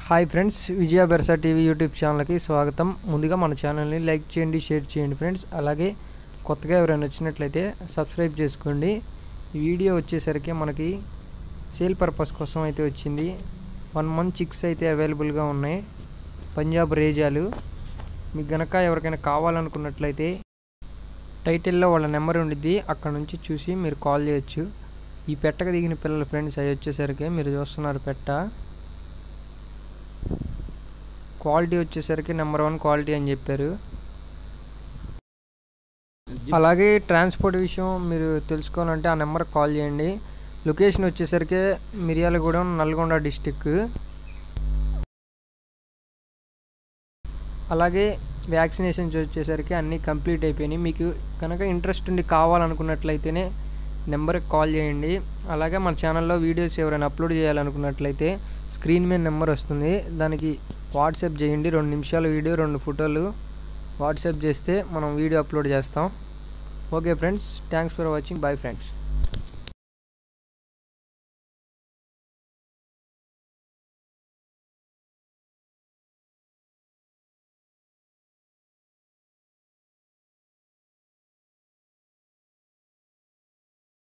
Hi friends, విజయ బెర్సా TV YouTube ఛానల్కి స్వాగతం. ముందుగా మన ఛానల్ని లైక్ చేయండి, షేర్ చేయండి ఫ్రెండ్స్. అలాగే కొత్తగా ఎవరైనా వచ్చినట్లయితే సబ్స్క్రైబ్ చేసుకోండి. ఈ వీడియో వచ్చేసరికి మనకి సేల్ పర్పస్ కోసం అయితే వచ్చింది. 1 మంత్ చిక్స్ అయితే అవైలబుల్గా ఉన్నాయి, పంజాబ్ రేజాలు. మీకు గనక ఎవరికైనా కావాలనుకున్నట్లయితే టైటిల్లో వాళ్ళ నెంబర్ ఉండిద్ది, అక్కడ నుంచి చూసి మీరు కాల్ చేయొచ్చు. ఈ పెట్టక దిగిన పిల్లల ఫ్రెండ్స్ అవి వచ్చేసరికి మీరు చూస్తున్నారు పెట్ట క్వాలిటీ వచ్చేసరికి నెంబర్ 1 క్వాలిటీ అని చెప్పారు. అలాగే ట్రాన్స్పోర్ట్ విషయం మీరు తెలుసుకోవాలంటే ఆ నెంబర్కి కాల్ చేయండి. లొకేషన్ వచ్చేసరికి మిర్యాలగూడెం, నల్గొండ డిస్టిక్. అలాగే వ్యాక్సినేషన్స్ వచ్చేసరికి అన్నీ కంప్లీట్ అయిపోయినాయి. మీకు కనుక ఇంట్రెస్ట్ ఉండి కావాలనుకున్నట్లయితేనే నెంబర్కి కాల్ చేయండి. అలాగే మన ఛానల్లో వీడియోస్ ఎవరైనా అప్లోడ్ చేయాలనుకున్నట్లయితే స్క్రీన్ మీద నెంబర్ వస్తుంది, దానికి వాట్సాప్ చేయండి. 2 నిమిషాల వీడియో, 2 ఫోటోలు వాట్సాప్ చేస్తే మనం వీడియో అప్లోడ్ చేస్తాం. Okay friends, thanks for watching. Bye friends.